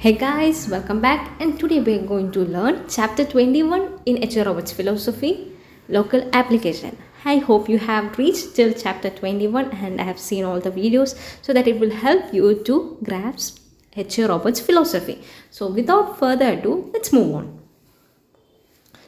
Hey guys, welcome back, and today we are going to learn chapter 21 in H. Roberts philosophy, local application. I hope you have reached till chapter 21 and I have seen all the videos so that it will help you to grasp H. Roberts philosophy. So without further ado, let's move on.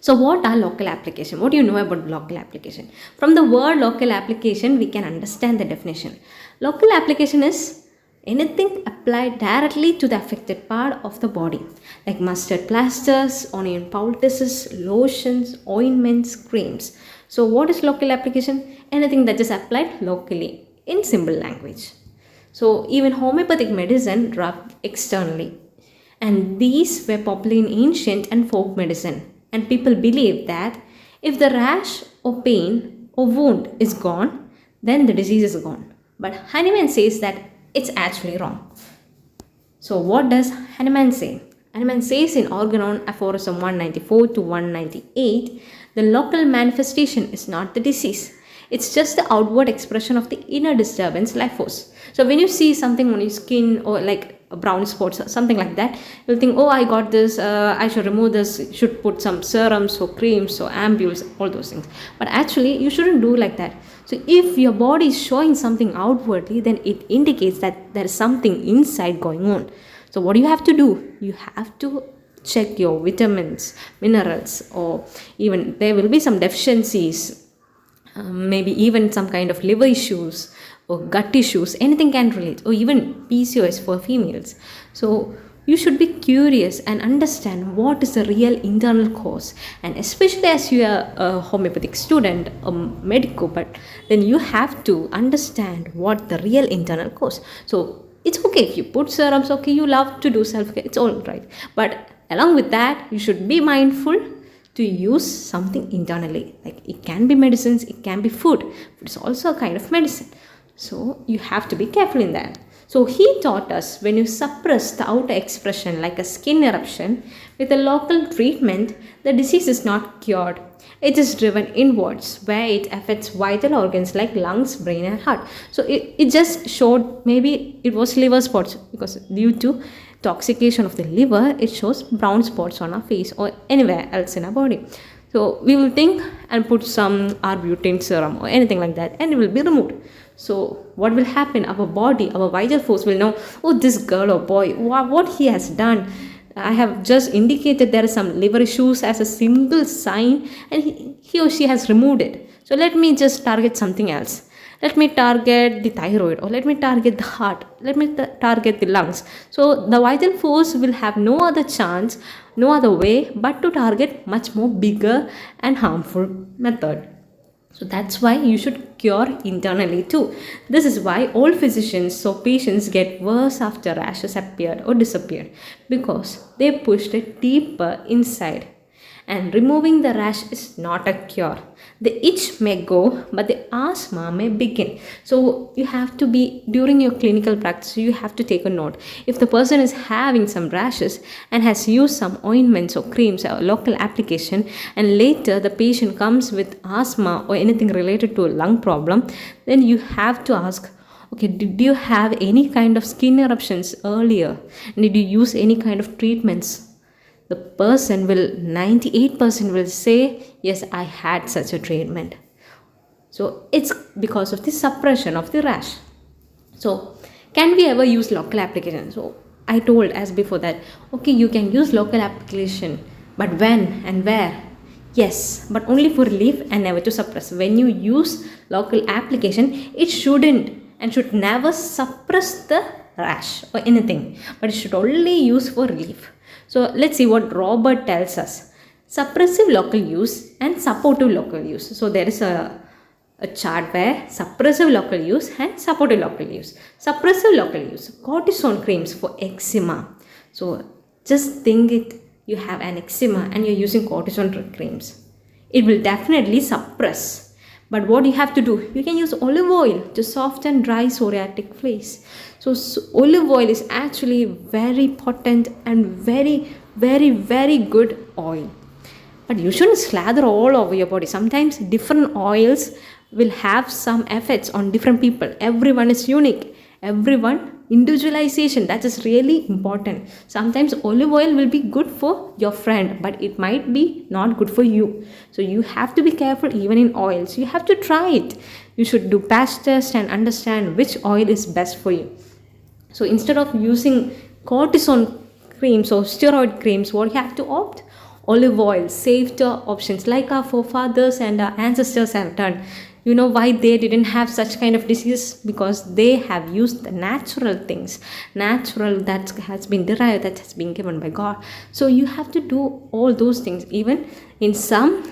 So what are local application? What do you know about local application? From the word local application, we can understand the definition. Local application is anything applied directly to the affected part of the body, like mustard plasters, onion poultices, lotions, ointments, creams. So what is local application? Anything that is applied locally in simple language. So even homeopathic medicine rubbed externally, and these were popular in ancient and folk medicine, and people believe that if the rash or pain or wound is gone, then the disease is gone. But Hahnemann says that it's actually wrong. So what does Hahnemann say? Hahnemann says in Organon aphorism 194 to 198, the local manifestation is not the disease. It's just the outward expression of the inner disturbance, life force. So when you see something on your skin or like brown spots or something like that, you'll think, oh, I got this, I should remove this, should put some serums or creams or ampules, all those things. But actually, you shouldn't do like that. So if your body is showing something outwardly, then it indicates that there is something inside going on. So what do you have to do? You have to check your vitamins, minerals, or even there will be some deficiencies, maybe even some kind of liver issues or gut issues, anything can relate, or even PCOS for females. So you should be curious and understand what is the real internal cause, and especially as you are a homeopathic student, a medico, but then you have to understand what the real internal cause. So it's okay if you put serums, okay, you love to do self-care, it's all right, but along with that you should be mindful to use something internally. Like it can be medicines, it can be food, but it's also a kind of medicine. So you have to be careful in that. So he taught us when you suppress the outer expression like a skin eruption with a local treatment, the disease is not cured. It is driven inwards where it affects vital organs like lungs, brain and heart. So it just showed maybe it was liver spots because due to toxication of the liver, it shows brown spots on our face or anywhere else in our body. So we will think and put some arbutin serum or anything like that, and it will be removed. So what will happen? Our body, our vital force will know, oh, this girl or boy, what he has done. I have just indicated there is some liver issues as a single sign, and he or she has removed it. So let me just target something else. Let me target the thyroid, or let me target the heart, let me target the lungs. So the vital force will have no other chance, no other way but to target much more bigger and harmful method. So that's why you should cure internally too. This is why all physicians saw patients get worse after rashes appeared or disappeared, because they pushed it deeper inside. And removing the rash is not a cure. The itch may go, but the asthma may begin. So you have to be, during your clinical practice, you have to take a note. If the person is having some rashes and has used some ointments or creams or local application, and later the patient comes with asthma or anything related to a lung problem, then you have to ask, okay, did you have any kind of skin eruptions earlier? Did you use any kind of treatments? The person will, 98% will say, yes, I had such a treatment. So it's because of the suppression of the rash. So can we ever use local application? So I told as before that, okay, you can use local application, but when and where? Yes, but only for relief and never to suppress. When you use local application, it shouldn't and should never suppress the rash or anything, but it should only use for relief. So let's see what Robert tells us. Suppressive local use and supportive local use. So there is a chart where suppressive local use and supportive local use. Suppressive local use, cortisone creams for eczema. So just think it, you have an eczema and you're using cortisone creams. It will definitely suppress. But what you have to do, you can use olive oil to soften dry psoriatic face. So olive oil is actually very potent and very, very, very good oil. But you shouldn't slather all over your body. Sometimes different oils will have some effects on different people. Everyone is unique. Everyone individualization, that is really important. Sometimes olive oil will be good for your friend, but it might be not good for you. So you have to be careful even in oils. You have to try it. You should do patch test and understand which oil is best for you. So instead of using cortisone creams or steroid creams, what you have to opt? Olive oil, safer options like our forefathers and our ancestors have done. You know why they didn't have such kind of disease? Because they have used the natural things, natural that has been derived, that has been given by God. So you have to do all those things. Even in some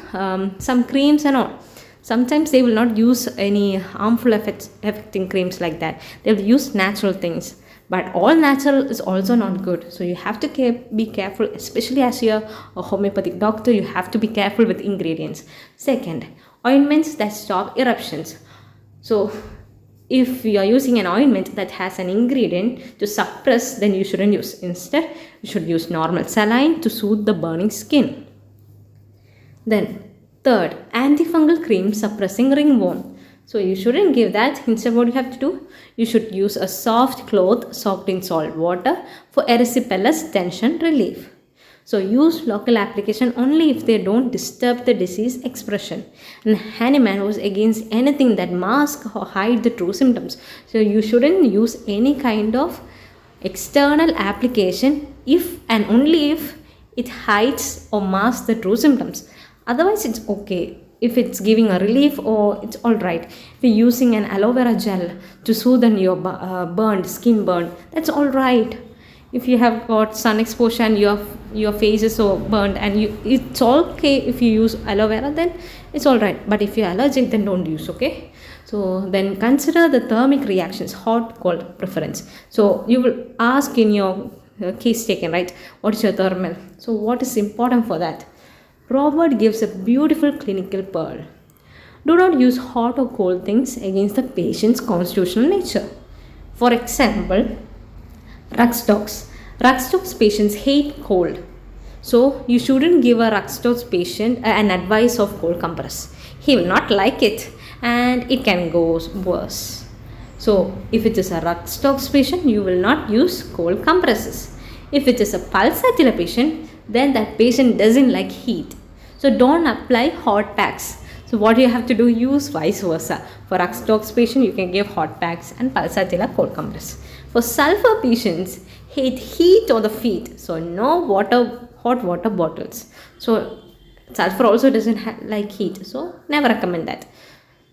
creams and all, sometimes they will not use any harmful affecting creams like that. They'll use natural things. But all natural is also not good. So you have to be careful, especially as you're a homeopathic doctor, you have to be careful with ingredients. Second, ointments that stop eruptions. So if you are using an ointment that has an ingredient to suppress, then you shouldn't use. Instead, you should use normal saline to soothe the burning skin. Then third, antifungal cream suppressing ringworm. So you shouldn't give that. Instead, what you have to do? You should use a soft cloth soaked in salt water for erysipelas tension relief. So use local application only if they don't disturb the disease expression. And Hahnemann was against anything that mask or hide the true symptoms. So you shouldn't use any kind of external application if and only if it hides or masks the true symptoms. Otherwise, it's okay. If it's giving a relief, or it's all right. If you're using an aloe vera gel to soothe your skin burn, that's all right. If you have got sun exposure and your face is so burned, and it's okay if you use aloe vera, then it's all right. But if you're allergic, then don't use, okay? So then consider the thermic reactions, hot, cold preference. So you will ask in your case taken, right? What is your thermal? So what is important for that? Robert gives a beautiful clinical pearl. Do not use hot or cold things against the patient's constitutional nature. For example, Ruxstox. Ruxstox patients hate cold. So you shouldn't give a Ruxstox patient an advice of cold compress. He will not like it and it can go worse. So if it is a Ruxstox patient, you will not use cold compresses. If it is a pulsatilla patient, then that patient doesn't like heat. So don't apply hot packs. So what you have to do, use vice versa. For Ruxstox patient, you can give hot packs and pulsatilla cold compress. For sulfur patients, hate heat or the feet. So no hot water bottles. So sulfur also doesn't like heat. So never recommend that.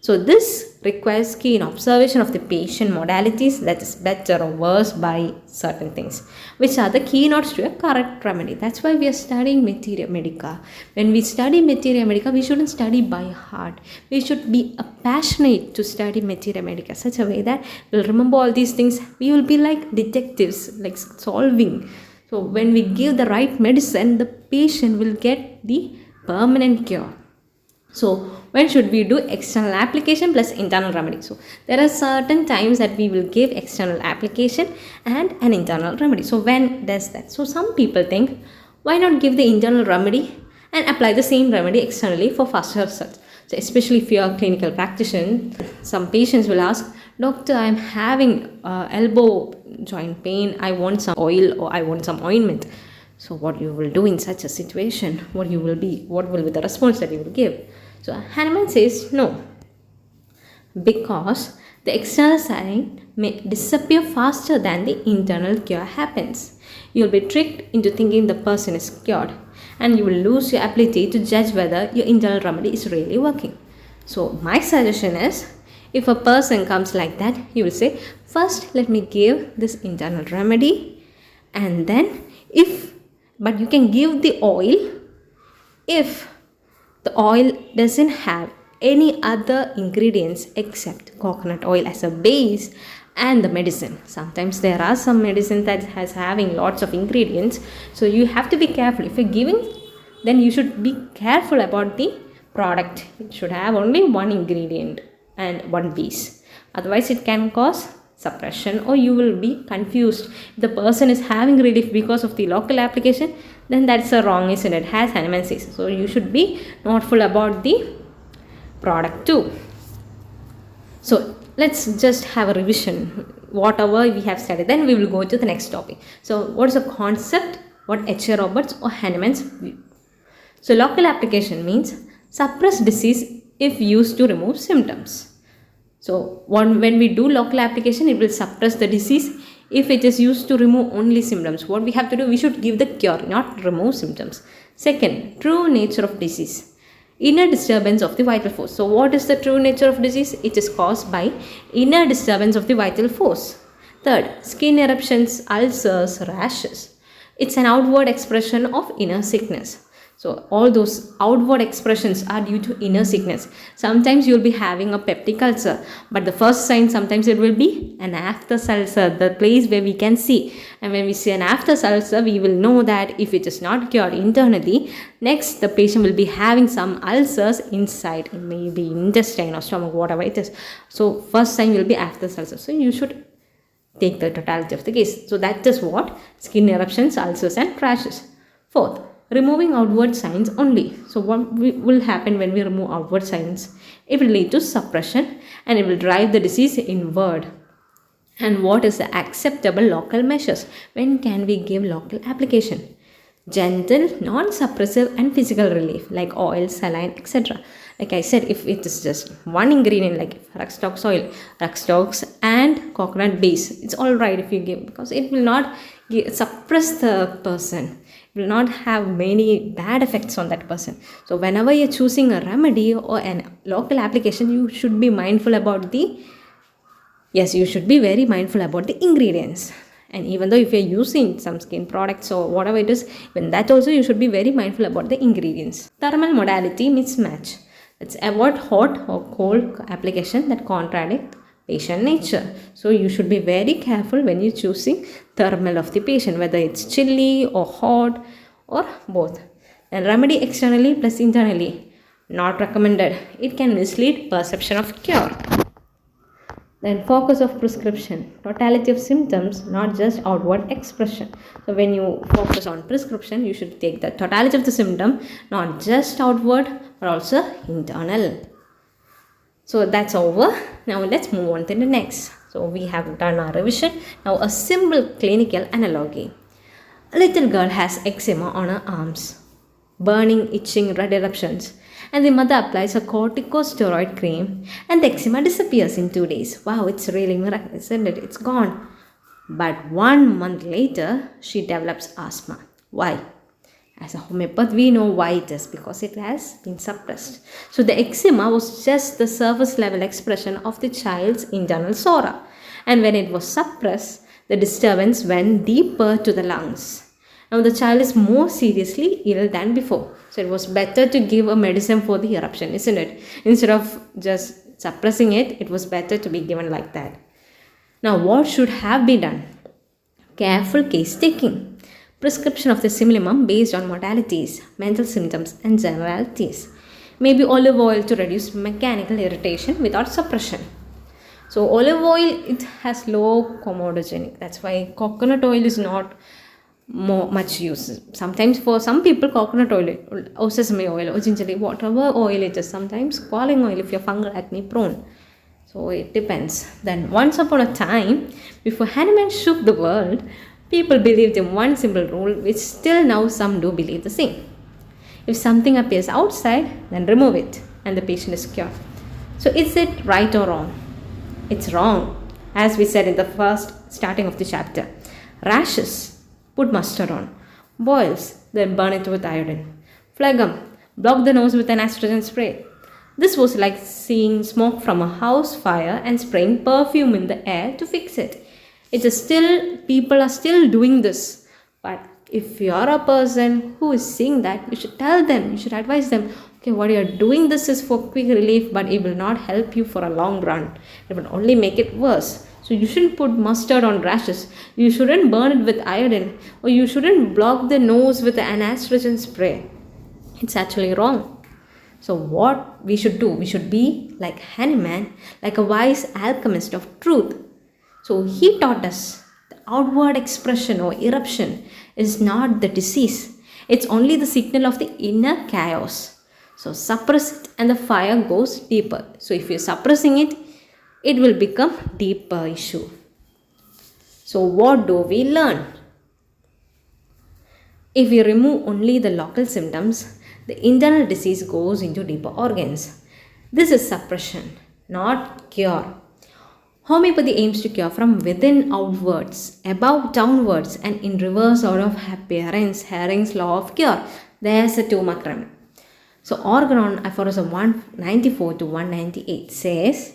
So this requires keen observation of the patient modalities, that is better or worse by certain things, which are the keynotes to a correct remedy. That's why we are studying Materia Medica. When we study Materia Medica, we shouldn't study by heart. We should be passionate to study Materia Medica such a way that we'll remember all these things. We will be like detectives, like solving. So when we give the right medicine, the patient will get the permanent cure. So when should we do external application plus internal remedy? So there are certain times that we will give external application and an internal remedy. So when does that? So some people think, why not give the internal remedy and apply the same remedy externally for faster results? So especially if you are a clinical practitioner, some patients will ask, doctor, I'm having elbow joint pain. I want some oil or I want some ointment. So what you will do in such a situation? What will be the response that you will give? So Hahnemann says no, because the external sign may disappear faster than the internal cure happens. You will be tricked into thinking the person is cured, and you will lose your ability to judge whether your internal remedy is really working. So my suggestion is, if a person comes like that, you will say, first let me give this internal remedy, and then but you can give the oil if the oil doesn't have any other ingredients except coconut oil as a base and the medicine. Sometimes there are some medicine that has having lots of ingredients. So you have to be careful. If you're giving, then you should be careful about the product. It should have only one ingredient and one base. Otherwise it can cause suppression, or you will be confused. If the person is having relief because of the local application, then that's a wrong, isn't it? As Hahnemann says. So you should be thoughtful about the product too. So let's just have a revision. whatever we have studied, then we will go to the next topic. So what is the concept? What H.A. Roberts or Hahnemann's view? So local application means suppress disease if used to remove symptoms. So when we do local application, it will suppress the disease if it is used to remove only symptoms. What we have to do, we should give the cure, not remove symptoms. Second, true nature of disease. Inner disturbance of the vital force. So what is the true nature of disease? It is caused by inner disturbance of the vital force. Third, skin eruptions, ulcers, rashes. It's an outward expression of inner sickness. So all those outward expressions are due to inner sickness. Sometimes you will be having a peptic ulcer, but the first sign sometimes it will be an aphthous ulcer, the place where we can see. And when we see an aphthous ulcer, we will know that if it is not cured internally, next the patient will be having some ulcers inside, maybe intestine or stomach, whatever it is. So first sign will be aphthous ulcer. So you should take the totality of the case. So that is what? Skin eruptions, ulcers and rashes. Fourth, removing outward signs only. So what will happen when we remove outward signs? It will lead to suppression and it will drive the disease inward. And what is the acceptable local measures? When can we give local application? Gentle, non-suppressive and physical relief like oil, saline, etc. Like I said, if it is just one ingredient like Ruxtox oil, Ruxtox and coconut base, it's alright if you give, because it will not suppress the person. It will not have many bad effects on that person. So whenever you're choosing a remedy or a local application, you should be mindful about you should be very mindful about the ingredients. And even though if you're using some skin products or whatever it is, even that also you should be very mindful about the ingredients. Thermal modality mismatch. Let's avoid hot or cold application that contradict patient nature. So you should be very careful when you're choosing thermal of the patient, whether it's chilly or hot or both. And remedy externally plus internally, not recommended. It can mislead perception of cure. Then focus of prescription, totality of symptoms, not just outward expression. So when you focus on prescription, you should take the totality of the symptom, not just outward but also internal. So that's over. Now let's move on to the next. So we have done our revision. Now a simple clinical analogy. A little girl has eczema on her arms, burning, itching, red eruptions, and the mother applies a corticosteroid cream and the eczema disappears in 2 days. Wow, it's really miraculous, isn't it? It's gone. But 1 month later, she develops asthma. Why? As a homeopath, we know why it is, because it has been suppressed. So the eczema was just the surface level expression of the child's internal sora. And when it was suppressed, the disturbance went deeper to the lungs. Now the child is more seriously ill than before. So it was better to give a medicine for the eruption, isn't it? Instead of just suppressing it, it was better to be given like that. Now what should have been done? Careful case taking. Prescription of the simillimum based on modalities, mental symptoms and generalities. Maybe olive oil to reduce mechanical irritation without suppression. So olive oil, it has low comedogenic. That's why coconut oil is not much use. Sometimes for some people coconut oil or sesame oil or ginger, whatever oil it is, sometimes calling oil if you're fungal acne prone. So it depends. Then once upon a time, before Hahnemann shook the world, people believed in one simple rule, which still now some do believe the same. If something appears outside, then remove it and the patient is cured. So is it right or wrong? It's wrong. As we said in the first starting of the chapter. Rashes, put mustard on. Boils, then burn it with iodine. Phlegm, block the nose with an astringent spray. This was like seeing smoke from a house fire and spraying perfume in the air to fix it. It is still, people are still doing this. But if you are a person who is seeing that, you should tell them, you should advise them, okay, what you are doing this is for quick relief, but it will not help you for a long run. It will only make it worse. So you shouldn't put mustard on rashes. You shouldn't burn it with iodine. Or you shouldn't block the nose with an astringent spray. It's actually wrong. So what we should do? We should be like Hahnemann, like a wise alchemist of truth. So he taught us the outward expression or eruption is not the disease. It's only the signal of the inner chaos. So suppress it and the fire goes deeper. So if you're suppressing it, it will become deeper issue. So what do we learn? If we remove only the local symptoms, the internal disease goes into deeper organs. This is suppression, not cure. Homeopathy aims to cure from within outwards, above downwards, and in reverse order of appearance. Herring's law of cure. There's a 2-mark remedy. So Organon, aphorism 194 to 198 says,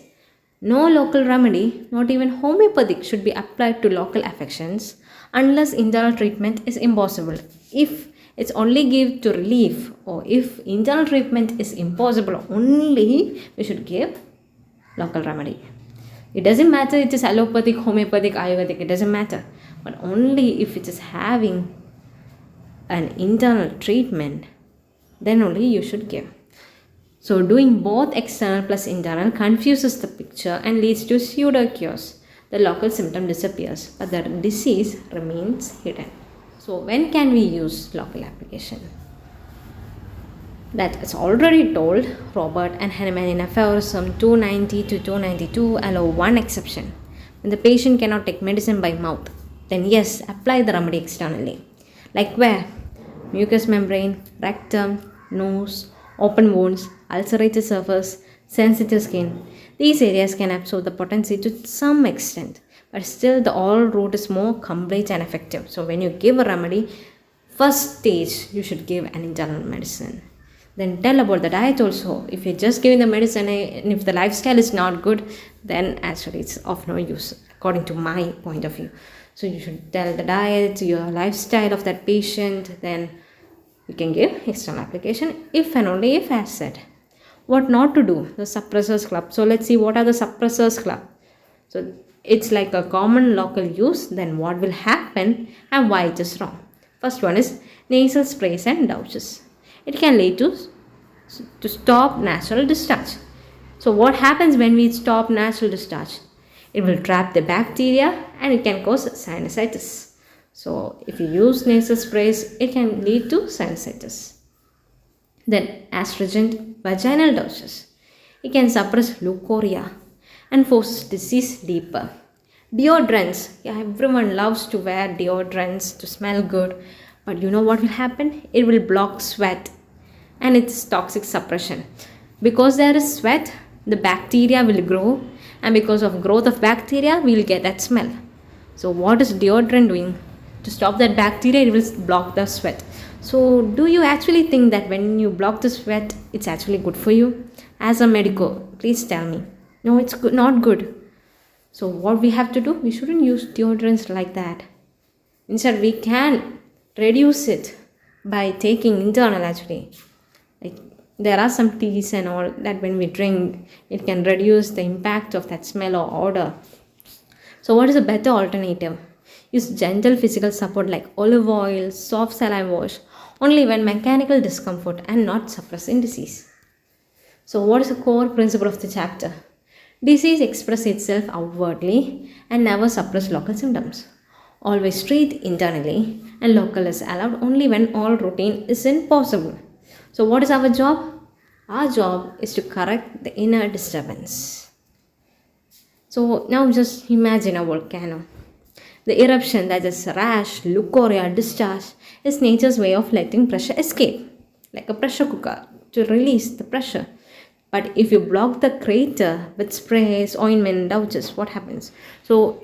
no local remedy, not even homeopathic, should be applied to local affections unless internal treatment is impossible. If it's only give to relief, or if internal treatment is impossible, only we should give local remedy. It doesn't matter it is allopathic, homeopathic, ayurvedic, it doesn't matter. But only if it is having an internal treatment, then only you should give. So doing both external plus internal confuses the picture and leads to pseudo cures. The local symptom disappears, but the disease remains hidden. So when can we use local application? That is already told. Robert and Hahnemann in aphorism 290 to 292 allow one exception. When the patient cannot take medicine by mouth, then yes, apply the remedy externally. Like where? Mucous membrane, rectum, nose, open wounds, ulcerated surface, sensitive skin. These areas can absorb the potency to some extent, but still the oral route is more complete and effective. So when you give a remedy, first stage you should give an internal medicine. Then tell about the diet also. If you're just giving the medicine and if the lifestyle is not good, then actually it's of no use according to my point of view. So you should tell the diet, your lifestyle of that patient, then you can give external application if and only if as said. What not to do? The suppressors club. So let's see what are the suppressors club. So it's like a common local use, then what will happen and why it is wrong. First one is nasal sprays and douches. It can lead to stop natural discharge. So what happens when we stop natural discharge? It will trap the bacteria and it can cause sinusitis. So if you use nasal sprays, it can lead to sinusitis. Then astringent vaginal douches. It can suppress leukorrhea and forces disease deeper. Deodorants. Yeah, everyone loves to wear deodorants to smell good. But you know what will happen? It will block sweat and it's toxic suppression. Because there is sweat, the bacteria will grow, and because of growth of bacteria, we will get that smell. So what is deodorant doing? To stop that bacteria, it will block the sweat. So do you actually think that when you block the sweat, it's actually good for you? As a medico, please tell me. No, it's good, not good. So what we have to do? We shouldn't use deodorants like that. Instead, we can reduce it by taking internal actually. Like there are some teas and all that when we drink, it can reduce the impact of that smell or odor. So what is a better alternative? Use gentle physical support like olive oil, soft saline wash, only when mechanical discomfort and not suppressing disease. So what is the core principle of the chapter? Disease expresses itself outwardly and never suppress local symptoms. Always treat internally, and local is allowed only when all routine isn't possible. So what is our job? Our job is to correct the inner disturbance. So now just imagine a volcano. The eruption, that is rash, leukorrhea, discharge, is nature's way of letting pressure escape, like a pressure cooker, to release the pressure. But if you block the crater with sprays, ointment, douches, what happens? So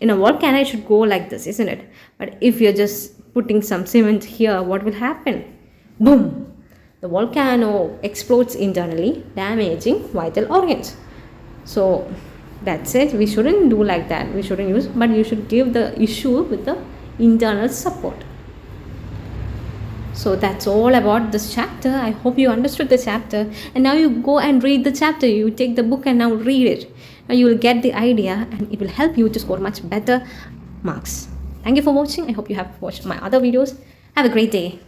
in a volcano, it should go like this, isn't it? But if you're just putting some cement here, what will happen? Boom! The volcano explodes internally, damaging vital organs. So that's it. We shouldn't do like that. We shouldn't use, but you should give the issue with the internal support. So that's all about this chapter. I hope you understood the chapter. And now you go and read the chapter. You take the book and now read it. Now you will get the idea and it will help you to score much better marks. Thank you for watching. I hope you have watched my other videos. Have a great day.